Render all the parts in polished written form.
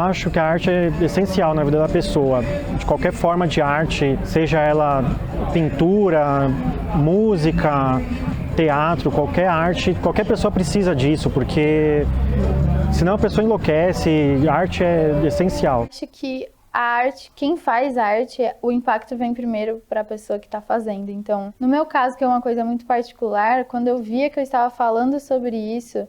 acho que a arte é essencial na vida da pessoa, de qualquer forma de arte, seja ela pintura, música, teatro, qualquer arte, qualquer pessoa precisa disso, porque senão a pessoa enlouquece, a arte é essencial. Acho que a arte, quem faz arte, o impacto vem primeiro para a pessoa que está fazendo. Então, no meu caso, que é uma coisa muito particular, quando eu via que eu estava falando sobre isso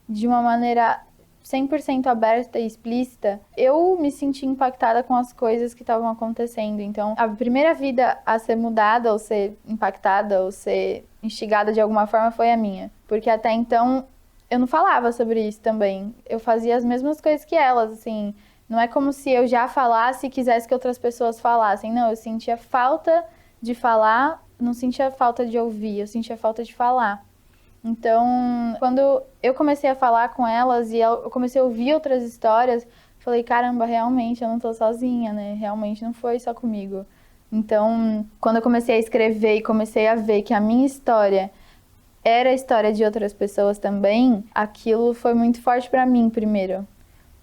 de uma maneira 100% aberta e explícita, eu me senti impactada com as coisas que estavam acontecendo. Então, a primeira vida a ser mudada, ou ser impactada, ou ser instigada de alguma forma foi a minha. Porque até então, eu não falava sobre isso também. Eu fazia as mesmas coisas que elas, assim. Não é como se eu já falasse e quisesse que outras pessoas falassem. Não, eu sentia falta de falar, não sentia falta de ouvir, eu sentia falta de falar. Então, quando eu comecei a falar com elas e eu comecei a ouvir outras histórias, falei, caramba, realmente eu não tô sozinha, né? Realmente não foi só comigo. Então, quando eu comecei a escrever e comecei a ver que a minha história era a história de outras pessoas também, aquilo foi muito forte pra mim primeiro.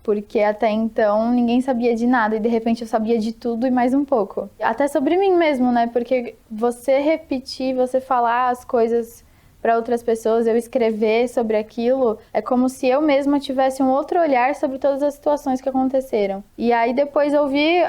Porque até então ninguém sabia de nada e de repente eu sabia de tudo e mais um pouco. Até sobre mim mesmo, né? Porque você repetir, você falar as coisas para outras pessoas, eu escrever sobre aquilo, é como se eu mesma tivesse um outro olhar sobre todas as situações que aconteceram. E aí depois eu vi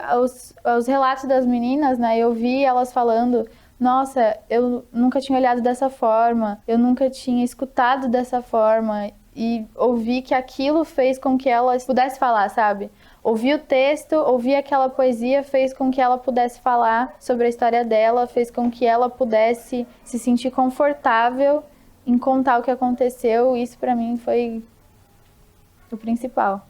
os relatos das meninas, né? Eu vi elas falando, nossa, eu nunca tinha olhado dessa forma, eu nunca tinha escutado dessa forma. E ouvir que aquilo fez com que ela pudesse falar, sabe? Ouvir o texto, ouvir aquela poesia fez com que ela pudesse falar sobre a história dela, fez com que ela pudesse se sentir confortável em contar o que aconteceu. Isso pra mim foi o principal.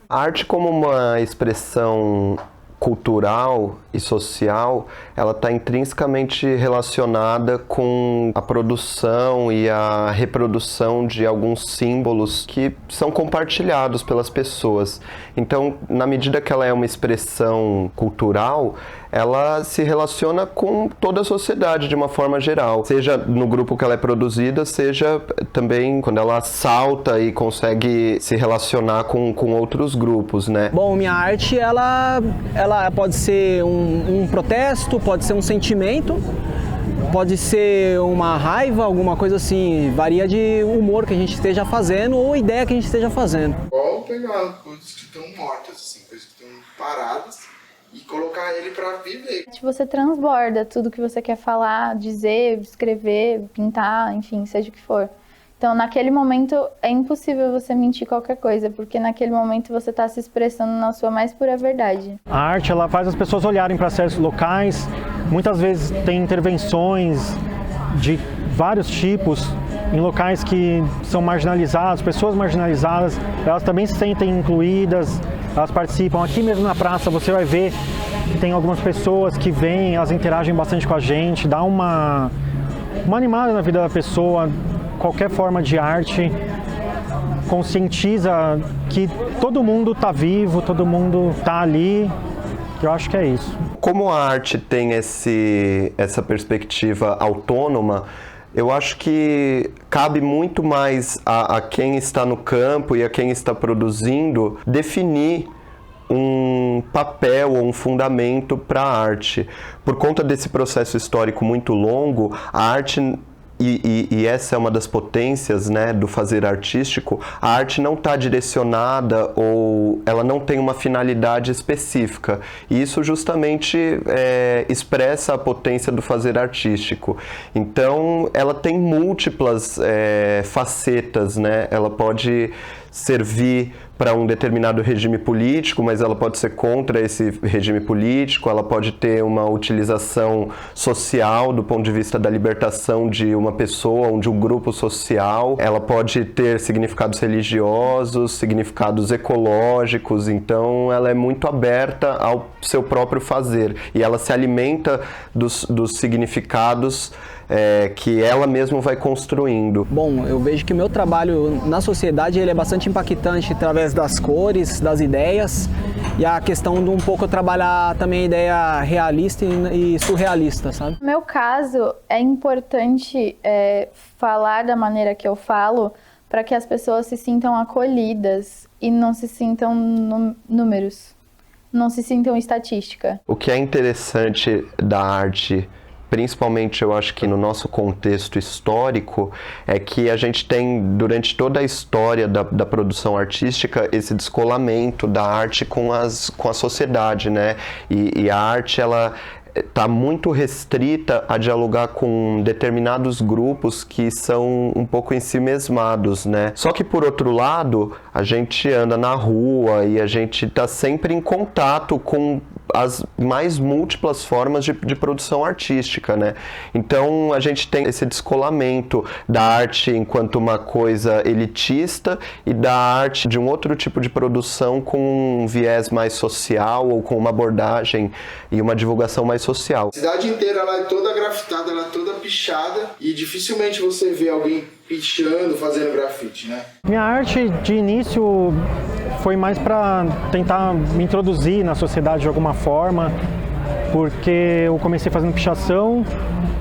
A arte como uma expressão cultural e social, ela está intrinsecamente relacionada com a produção e a reprodução de alguns símbolos que são compartilhados pelas pessoas. Então, na medida que ela é uma expressão cultural, ela se relaciona com toda a sociedade de uma forma geral, seja no grupo que ela é produzida, seja também quando ela salta e consegue se relacionar com outros grupos, né? Bom, minha arte, ela pode ser um protesto, pode ser um sentimento, pode ser uma raiva, alguma coisa assim, varia de humor que a gente esteja fazendo ou ideia que a gente esteja fazendo. Ou pegar coisas que estão mortas, assim, coisas que estão paradas, e colocar ele para viver. Você transborda tudo que você quer falar, dizer, escrever, pintar, enfim, seja o que for. Então, naquele momento, é impossível você mentir qualquer coisa, porque naquele momento você está se expressando na sua mais pura verdade. A arte, ela faz as pessoas olharem para certos locais, muitas vezes tem intervenções de vários tipos, em locais que são marginalizados, pessoas marginalizadas, elas também se sentem incluídas, elas participam. Aqui mesmo na praça você vai ver que tem algumas pessoas que vêm, elas interagem bastante com a gente, dá uma animada na vida da pessoa. Qualquer forma de arte conscientiza que todo mundo está vivo, todo mundo está ali. Eu acho que é isso. Como a arte tem essa perspectiva autônoma, eu acho que cabe muito mais a quem está no campo e a quem está produzindo definir um papel ou um fundamento para a arte. Por conta desse processo histórico muito longo, a arte... E essa é uma das potências, né, do fazer artístico, a arte não está direcionada ou ela não tem uma finalidade específica. E isso justamente expressa a potência do fazer artístico. Então, ela tem múltiplas facetas, né? Ela pode servir para um determinado regime político, mas ela pode ser contra esse regime político, ela pode ter uma utilização social do ponto de vista da libertação de uma pessoa ou de um grupo social, ela pode ter significados religiosos, significados ecológicos, então ela é muito aberta ao seu próprio fazer e ela se alimenta dos significados que ela mesma vai construindo. Bom, eu vejo que o meu trabalho na sociedade ele é bastante impactante através das cores, das ideias e a questão de um pouco trabalhar também a ideia realista e surrealista, sabe? No meu caso, é importante falar da maneira que eu falo, para que as pessoas se sintam acolhidas e não se sintam números, não se sintam estatística. O que é interessante da arte, principalmente eu acho que no nosso contexto histórico, é que a gente tem, durante toda a história da produção artística, esse descolamento da arte com a sociedade, né? E a arte, ela está muito restrita a dialogar com determinados grupos que são um pouco ensimesmados, né? Só que, por outro lado, a gente anda na rua e a gente está sempre em contato com as mais múltiplas formas de produção artística, né? Então, a gente tem esse descolamento da arte enquanto uma coisa elitista e da arte de um outro tipo de produção com um viés mais social ou com uma abordagem e uma divulgação mais social. A cidade inteira ela é toda grafitada, ela é toda pichada e dificilmente você vê alguém pichando, fazendo grafite, né? Minha arte, de início, foi mais para tentar me introduzir na sociedade de alguma forma, porque eu comecei fazendo pichação,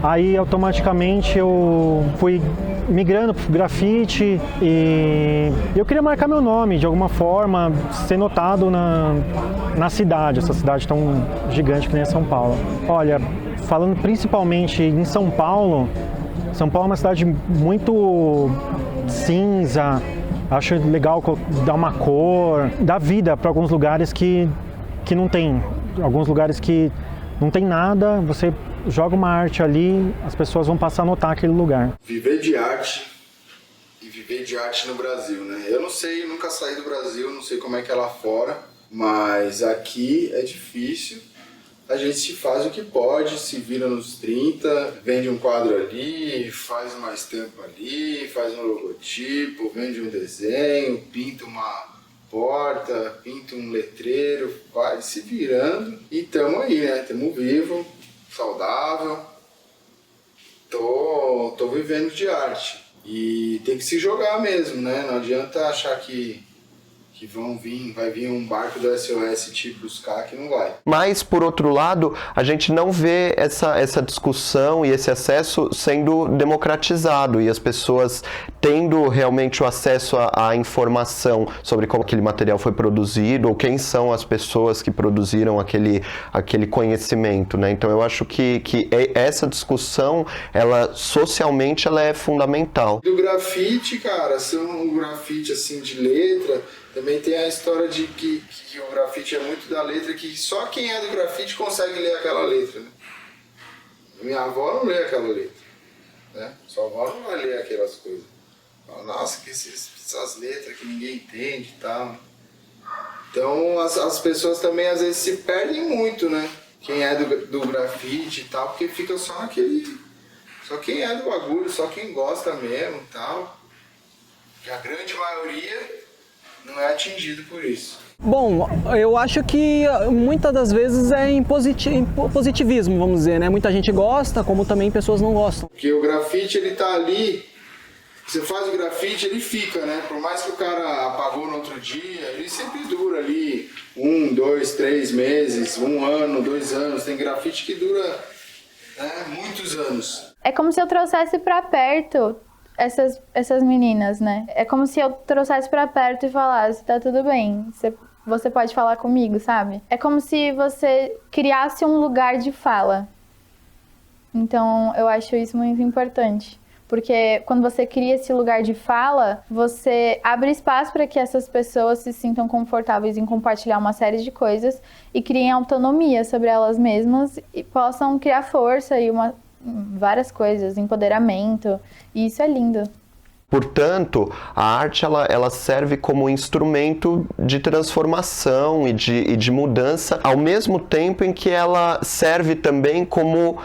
aí automaticamente eu fui migrando para grafite e eu queria marcar meu nome de alguma forma, ser notado na cidade, essa cidade tão gigante que nem é São Paulo. Olha, falando principalmente em São Paulo é uma cidade muito cinza. Acho legal dar uma cor, dar vida para alguns lugares que não tem. Alguns lugares que não tem nada, você joga uma arte ali, as pessoas vão passar a notar aquele lugar. Viver de arte e viver de arte no Brasil, né? Eu não sei, eu nunca saí do Brasil, não sei como é que é lá fora, mas aqui é difícil. A gente se faz o que pode, se vira nos 30, vende um quadro ali, faz uma estampa ali, faz um logotipo, vende um desenho, pinta uma porta, pinta um letreiro, vai se virando e tamo aí, né? Tamo vivo, saudável, tô vivendo de arte. E tem que se jogar mesmo, né? Não adianta achar que vai vir um barco do SOS te buscar, que não vai. Mas, por outro lado, a gente não vê essa discussão e esse acesso sendo democratizado e as pessoas tendo realmente o acesso à informação sobre como aquele material foi produzido ou quem são as pessoas que produziram aquele conhecimento, né? Então, eu acho que essa discussão, socialmente, ela é fundamental. Do grafite, cara, um grafite assim de letra. Também tem a história de que o grafite é muito da letra, que só quem é do grafite consegue ler aquela letra, né? Minha avó não lê aquela letra, né? Sua avó não vai ler aquelas coisas. Fala, nossa, que essas letras que ninguém entende e tal. Então as pessoas também às vezes se perdem muito, né? Quem é do grafite e tal, porque fica só naquele... Só quem é do bagulho, só quem gosta mesmo e tal. Que a grande maioria... não é atingido por isso. Bom, eu acho que muitas das vezes é em positivismo, vamos dizer, né? Muita gente gosta, como também pessoas não gostam. Porque o grafite, ele tá ali, você faz o grafite, ele fica, né? Por mais que o cara apagou no outro dia, ele sempre dura ali 1, 2, 3 meses, 1 ano, 2 anos. Tem grafite que dura, né, muitos anos. É como se eu trouxesse pra perto essas meninas, né? É como se eu trouxesse pra perto e falasse, tá tudo bem, você pode falar comigo, sabe? É como se você criasse um lugar de fala. Então, eu acho isso muito importante. Porque quando você cria esse lugar de fala, você abre espaço para que essas pessoas se sintam confortáveis em compartilhar uma série de coisas e criem autonomia sobre elas mesmas e possam criar força e várias coisas, empoderamento, e isso é lindo. Portanto, a arte ela serve como instrumento de transformação e de mudança, ao mesmo tempo em que ela serve também como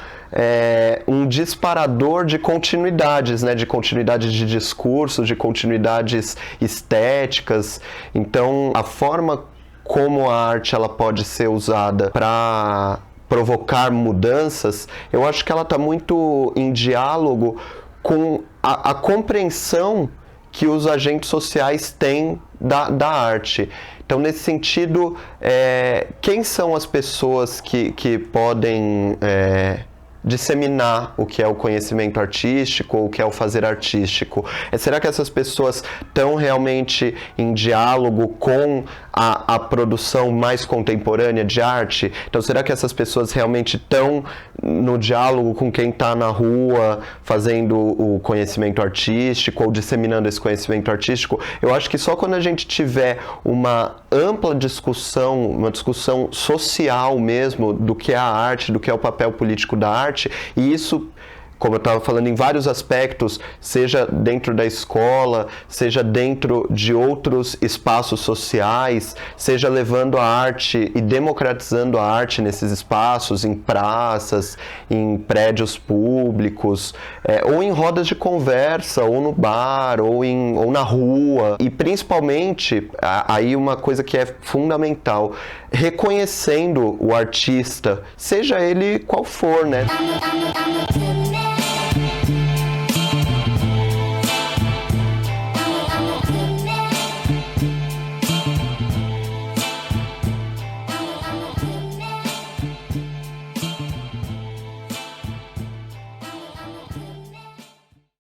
um disparador de continuidades, né? De continuidades de discurso, de continuidades estéticas. Então, a forma como a arte ela pode ser usada para provocar mudanças, eu acho que ela está muito em diálogo com a compreensão que os agentes sociais têm da arte. Então, nesse sentido, quem são as pessoas que podem disseminar o que é o conhecimento artístico ou o que é o fazer artístico? Será que essas pessoas estão realmente em diálogo com a produção mais contemporânea de arte? Então, será que essas pessoas realmente estão no diálogo com quem está na rua fazendo o conhecimento artístico ou disseminando esse conhecimento artístico? Eu acho que só quando a gente tiver uma ampla discussão, uma discussão social mesmo do que é a arte, do que é o papel político da arte, e isso, como eu estava falando, em vários aspectos, seja dentro da escola, seja dentro de outros espaços sociais, seja levando a arte e democratizando a arte nesses espaços, em praças, em prédios públicos, ou em rodas de conversa, ou no bar, ou na rua. E principalmente, aí uma coisa que é fundamental, reconhecendo o artista, seja ele qual for, né?